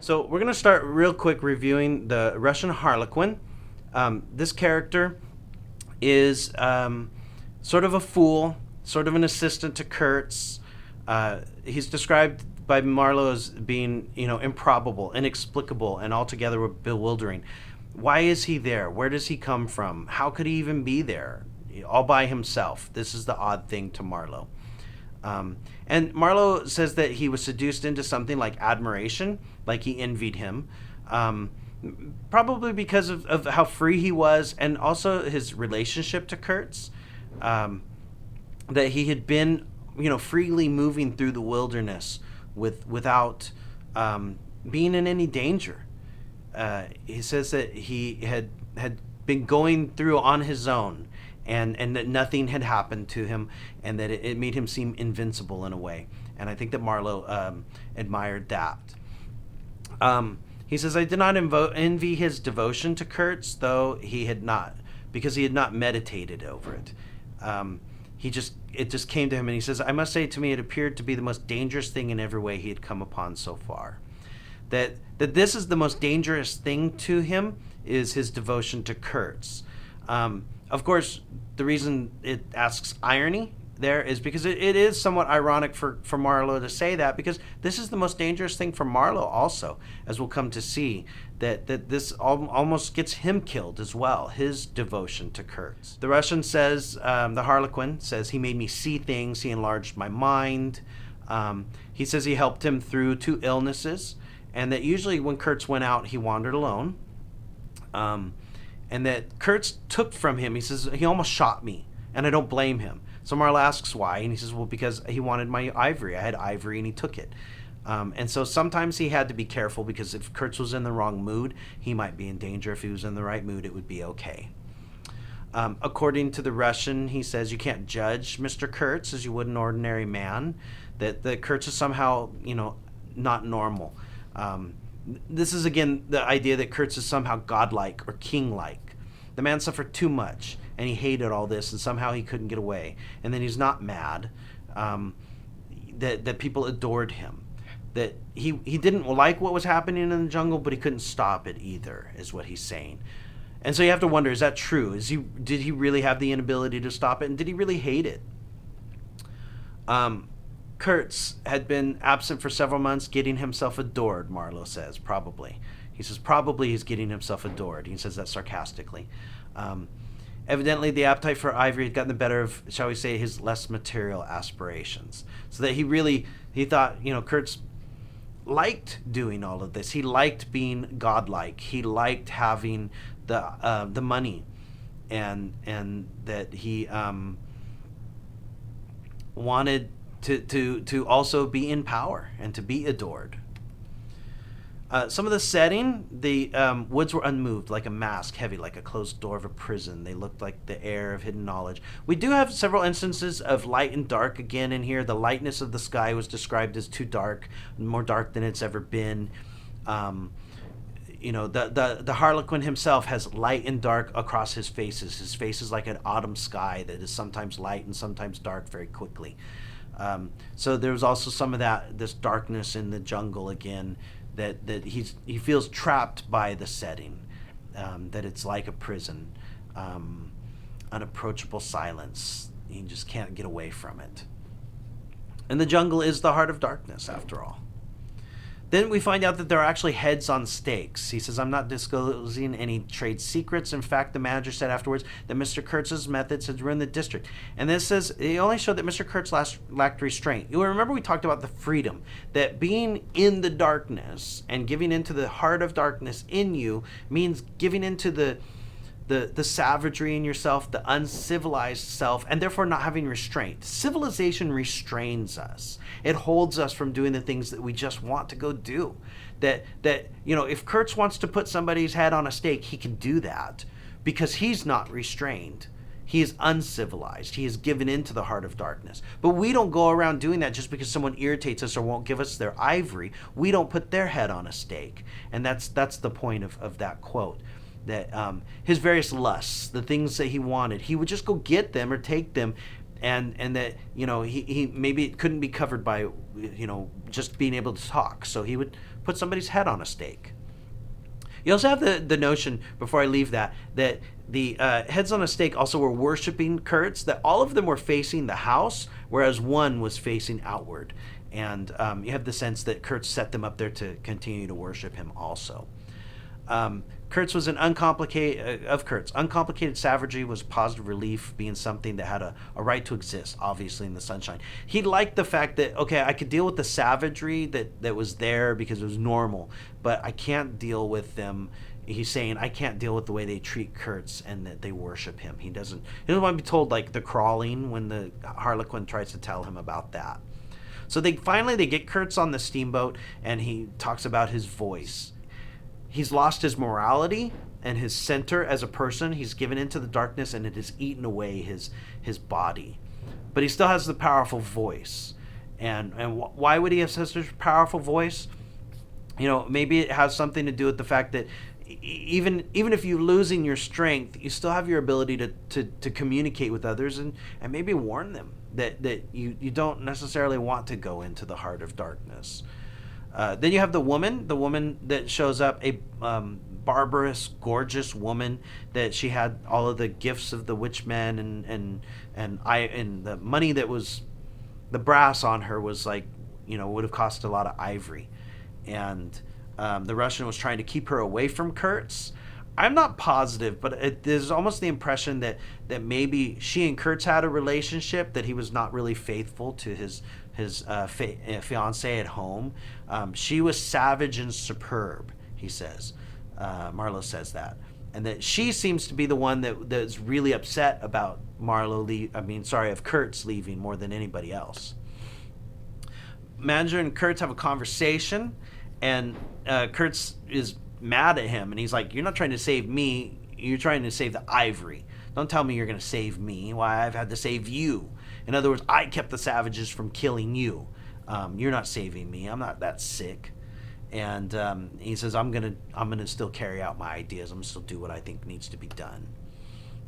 So we're going to start real quick reviewing the Russian Harlequin. This character is sort of a fool, sort of an assistant to Kurtz. He's described by Marlowe as being, improbable, inexplicable, and altogether bewildering. Why is he there? Where does he come from? How could he even be there? All by himself. This is the odd thing to Marlowe. And Marlowe says that he was seduced into something like admiration, like he envied him, probably because of how free he was, and also his relationship to Kurtz, that he had been, freely moving through the wilderness without being in any danger. He says that he had been going through on his own, and that nothing had happened to him, and that it made him seem invincible in a way. And I think that Marlowe admired that. He says, I did not envy his devotion to Kurtz, though he had not, because he had not meditated over it. It just came to him, and he says, I must say, to me it appeared to be the most dangerous thing in every way he had come upon so far. That this is the most dangerous thing to him, is his devotion to Kurtz. Of course, the reason it asks irony there is because it is somewhat ironic for Marlowe to say that, because this is the most dangerous thing for Marlowe also, as we'll come to see, that this almost gets him killed as well, his devotion to Kurtz. The Russian says, the Harlequin says, he made me see things, he enlarged my mind. He says he helped him through 2 illnesses, and that usually when Kurtz went out, he wandered alone. And that Kurtz took from him, he says, he almost shot me, and I don't blame him. So Marlowe asks why, and he says, well, because he wanted my ivory. I had ivory, and he took it. And so sometimes he had to be careful, because if Kurtz was in the wrong mood, he might be in danger. If he was in the right mood, it would be okay. According to the Russian, he says, you can't judge Mr. Kurtz as you would an ordinary man, that Kurtz is somehow, not normal. This is, again, the idea that Kurtz is somehow godlike or king-like. The man suffered too much, and he hated all this, and somehow he couldn't get away. And then he's not mad, that people adored him. That he didn't like what was happening in the jungle, but he couldn't stop it either, is what he's saying. And so you have to wonder, is that true? Did he really have the inability to stop it, and did he really hate it? Kurtz had been absent for several months, getting himself adored, Marlowe says, probably. He says probably he's getting himself adored. He says that sarcastically. Evidently, the appetite for ivory had gotten the better of, shall we say, his less material aspirations. So that he thought, Kurtz liked doing all of this. He liked being godlike. He liked having the money, and that he wanted to also be in power and to be adored. Some of the setting, the woods were unmoved, like a mask, heavy, like a closed door of a prison. They looked like the air of hidden knowledge. We do have several instances of light and dark again in here. The lightness of the sky was described as too dark, more dark than it's ever been. The Harlequin himself has light and dark across his faces. His face is like an autumn sky that is sometimes light and sometimes dark very quickly. So there's also some of this darkness in the jungle again, that he feels trapped by the setting, that it's like a prison, unapproachable silence. He just can't get away from it. And the jungle is the heart of darkness, after all. Then we find out that there are actually heads on stakes. He says, I'm not disclosing any trade secrets. In fact, the manager said afterwards that Mr. Kurtz's methods had ruined the district. And this says, it only showed that Mr. Kurtz lacked restraint. You'll remember we talked about the freedom, that being in the darkness and giving into the heart of darkness in you means giving into the savagery in yourself, the uncivilized self, and therefore not having restraint. Civilization restrains us. It holds us from doing the things that we just want to go do. That if Kurtz wants to put somebody's head on a stake, he can do that because he's not restrained. He is uncivilized. He is given into the heart of darkness. But we don't go around doing that just because someone irritates us or won't give us their ivory. We don't put their head on a stake. And that's the point of that quote. That his various lusts, the things that he wanted, he would just go get them or take them, and that he maybe it couldn't be covered by just being able to talk, so he would put somebody's head on a stake. You also have the notion, before I leave that the heads on a stake also were worshiping Kurtz, that all of them were facing the house, whereas one was facing outward. And you have the sense that Kurtz set them up there to continue to worship him also. Kurtz was uncomplicated savagery was positive relief, being something that had a right to exist, obviously, in the sunshine. He liked the fact that, okay, I could deal with the savagery that was there because it was normal, but I can't deal with them. He's saying, I can't deal with the way they treat Kurtz and that they worship him. He doesn't want to be told, like, the crawling when the Harlequin tries to tell him about that. So they get Kurtz on the steamboat, and he talks about his voice. He's lost his morality and his center as a person. He's given into the darkness, and it has eaten away his body. But he still has the powerful voice. And why would he have such a powerful voice? Maybe it has something to do with the fact that even if you're losing your strength, you still have your ability to communicate with others and maybe warn them that you don't necessarily want to go into the heart of darkness. Then you have the woman that shows up, a barbarous, gorgeous woman, that she had all of the gifts of the witchmen and the money that was, the brass on her was like, would have cost a lot of ivory. And the Russian was trying to keep her away from Kurtz. I'm not positive, but there's almost the impression that maybe she and Kurtz had a relationship, that he was not really faithful to his fiancée at home. She was savage and superb, he says. Marlowe says that. And that she seems to be the one that's really upset about Kurtz leaving more than anybody else. Manager and Kurtz have a conversation, and Kurtz is mad at him, and he's like, you're not trying to save me, you're trying to save the ivory. Don't tell me you're going to save me. Why, I've had to save you. In other words, I kept the savages from killing you. You're not saving me. I'm not that sick. And he says, I'm gonna still carry out my ideas. I'm gonna still do what I think needs to be done.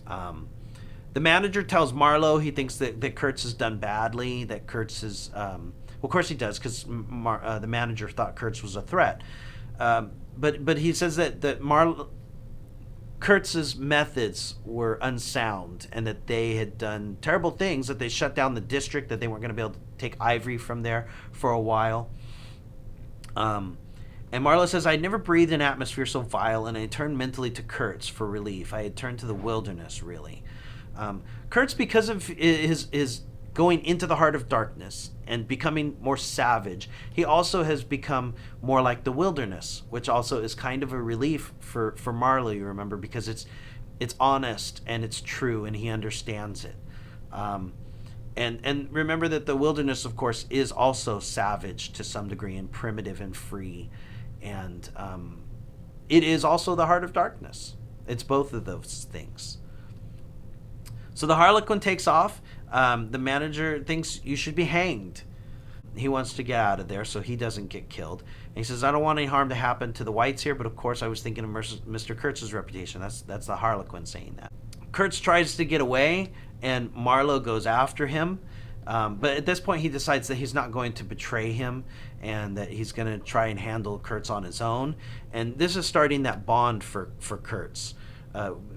The manager tells Marlowe he thinks that Kurtz has done badly, that Kurtz is... well, of course he does, because the manager thought Kurtz was a threat. But he says that Kurtz's methods were unsound, and that they had done terrible things, that they shut down the district, that they weren't going to be able to take ivory from there for a while. And Marlowe says, I had never breathed an atmosphere so vile, and I turned mentally to Kurtz for relief. I had turned to the wilderness, really. Kurtz, because of his going into the heart of darkness and becoming more savage, he also has become more like the wilderness, which also is kind of a relief for Marlowe, you remember, because it's honest and it's true, and he understands it. And remember that the wilderness, of course, is also savage to some degree, and primitive and free. And it is also the heart of darkness. It's both of those things. So the Harlequin takes off. The manager thinks you should be hanged. He wants to get out of there so he doesn't get killed. And he says, I don't want any harm to happen to the whites here, but of course I was thinking of Mr. Kurtz's reputation. That's the Harlequin saying that. Kurtz tries to get away, and Marlowe goes after him. But at this point, he decides that he's not going to betray him, and that he's going to try and handle Kurtz on his own. And this is starting that bond for Kurtz,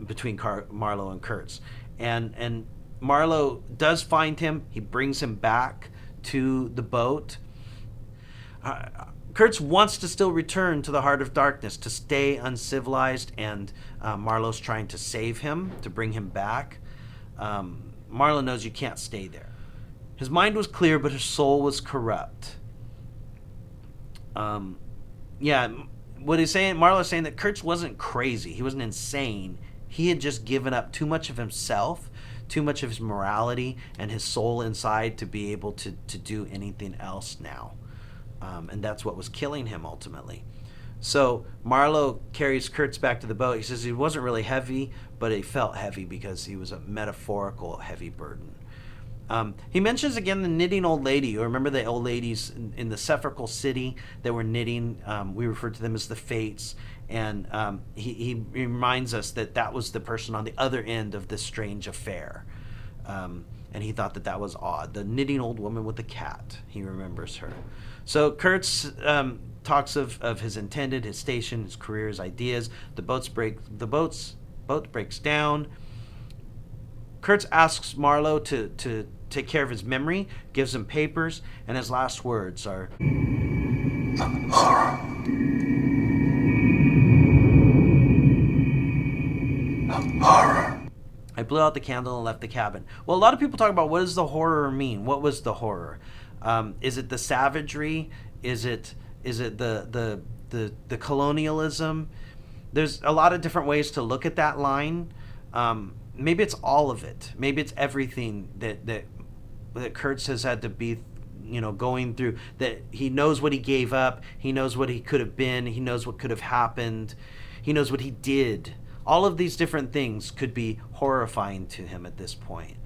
between Marlowe and Kurtz. And Marlowe does find him. He brings him back to the boat. Kurtz wants to still return to the heart of darkness, to stay uncivilized, and Marlowe's trying to save him, to bring him back. Marlowe knows you can't stay there. His mind was clear, but his soul was corrupt. What he's saying, Marlowe's saying that Kurtz wasn't crazy. He wasn't insane. He had just given up too much of himself, too much of his morality and his soul inside to be able to do anything else now. And that's what was killing him ultimately. So Marlowe carries Kurtz back to the boat. He says he wasn't really heavy, but he felt heavy because he was a metaphorical heavy burden. He mentions again the knitting old lady. You remember the old ladies in the sepulchral city that were knitting? We refer to them as the Fates. And he reminds us that was the person on the other end of this strange affair. And and he thought that that was odd. The knitting old woman with the cat, he remembers her. So Kurtz talks of his intended, his station, his career, his ideas. The boat breaks down. Kurtz asks Marlowe to take care of his memory, gives him papers, and his last words are, horror. Horror. I blew out the candle and left the cabin. Well, a lot of people talk about, what does the horror mean? What was the horror? Is it the savagery? Is it the colonialism? There's a lot of different ways to look at that line. Maybe it's all of it. Maybe it's everything that Kurtz has had to be, going through. That he knows what he gave up. He knows what he could have been. He knows what could have happened. He knows what he did. All of these different things could be horrifying to him at this point.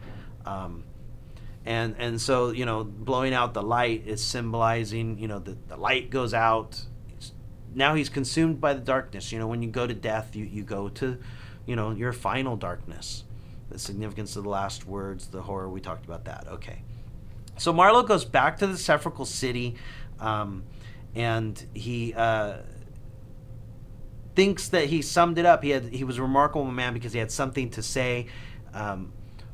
And so, blowing out the light is symbolizing, the light goes out. Now he's consumed by the darkness. When you go to death, you go to, your final darkness. The significance of the last words, the horror, we talked about that. Okay. So Marlowe goes back to the sepulchral city, and he thinks that he summed it up. He was a remarkable man because he had something to say.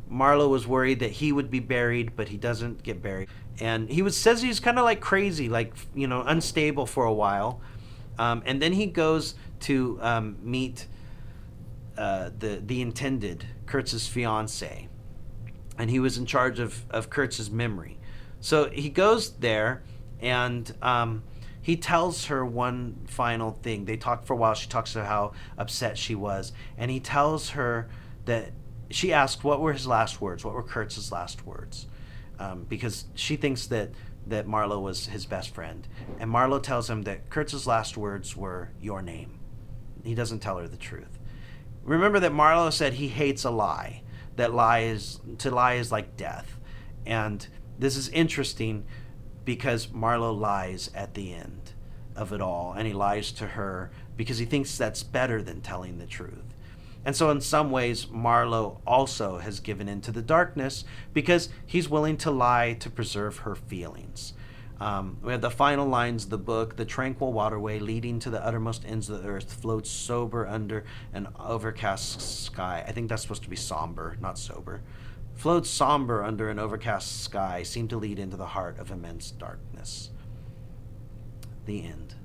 Marlowe was worried that he would be buried, but he doesn't get buried. And says he's kind of like crazy, unstable for a while. And then he goes to meet the intended, Kurtz's fiance. And he was in charge of Kurtz's memory. So he goes there, and he tells her one final thing. They talk for a while. She talks about how upset she was. And he tells her that, she asked what were his last words, what were Kurtz's last words, because she thinks that Marlowe was his best friend. And Marlowe tells him that Kurtz's last words were, your name. He doesn't tell her the truth. Remember that Marlowe said he hates a lie, that to lie is like death. And this is interesting because Marlowe lies at the end of it all, and he lies to her because he thinks that's better than telling the truth. And so in some ways, Marlowe also has given into the darkness because he's willing to lie to preserve her feelings. We have the final lines of the book. The tranquil waterway leading to the uttermost ends of the earth floats sober under an overcast sky. I think that's supposed to be somber, not sober. Floats somber under an overcast sky, seem to lead into the heart of immense darkness. The end.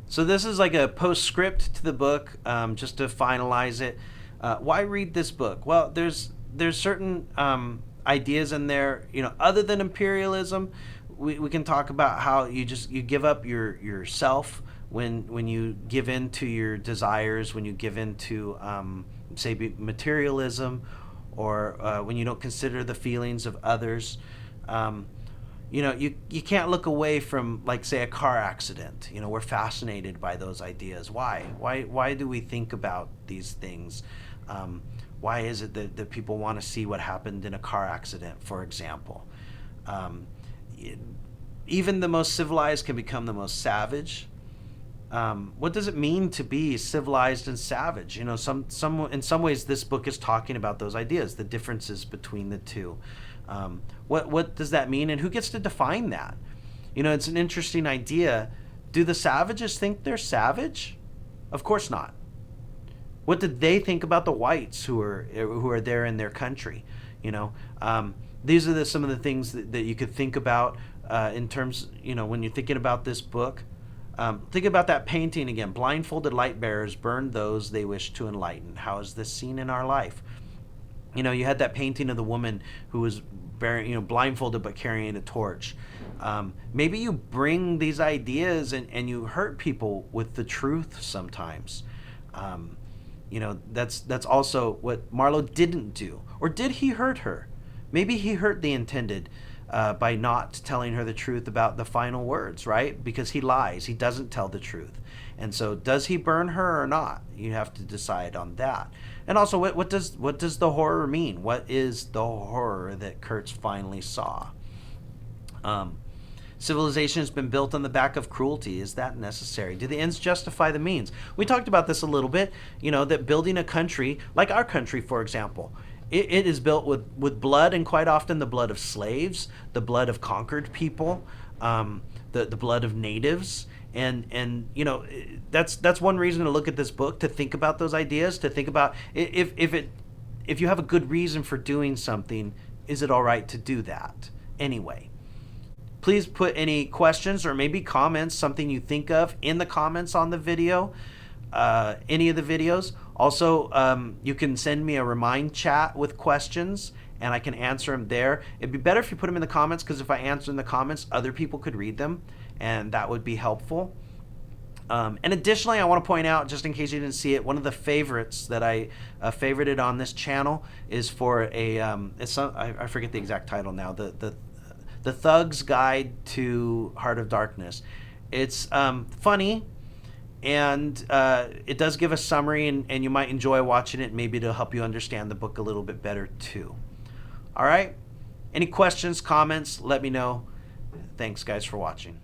So this is like a postscript to the book, just to finalize it. Why read this book? Well, there's certain ideas in there, other than imperialism. We can talk about how you give up yourself when you give in to your desires, when you give in to say materialism, or when you don't consider the feelings of others. You can't look away from, like, say, a car accident. We're fascinated by those ideas. Why do we think about these things? Why is it that people want to see what happened in a car accident, for example? Even the most civilized can become the most savage. What does it mean to be civilized and savage? In some ways, this book is talking about those ideas, the differences between the two. What does that mean, and who gets to define that? It's an interesting idea. Do the savages think they're savage? Of course not. What did they think about the whites who are there in their country? These are some of the things that you could think about in terms, when you're thinking about this book. Think about that painting again. Blindfolded light bearers burned those they wished to enlighten. How is this seen in our life? You had that painting of the woman who was bearing, blindfolded but carrying a torch. Maybe you bring these ideas and you hurt people with the truth sometimes. That's also what Marlowe didn't do. Or did he hurt her? Maybe he hurt the intended by not telling her the truth about the final words, right? Because he lies. He doesn't tell the truth. And so does he burn her or not? You have to decide on that. And also, what does the horror mean? What is the horror that Kurtz finally saw? Civilization has been built on the back of cruelty. Is that necessary? Do the ends justify the means? We talked about this a little bit, that building a country, like our country, for example, it is built with blood, and quite often the blood of slaves, the blood of conquered people, the blood of natives. And that's one reason to look at this book, to think about those ideas, to think about if you have a good reason for doing something, is it all right to do that anyway? Please put any questions or maybe comments, something you think of, in the comments on the video, any of the videos. Also, you can send me a remind chat with questions, and I can answer them there. It'd be better if you put them in the comments, because if I answer in the comments, other people could read them, and that would be helpful. And additionally, I want to point out, just in case you didn't see it, one of the favorites that I favorited on this channel is for I forget the exact title now, the Thug's Guide to Heart of Darkness. It's funny, and it does give a summary, and you might enjoy watching it, maybe to help you understand the book a little bit better too. All right? Any questions, comments, let me know. Thanks, guys, for watching.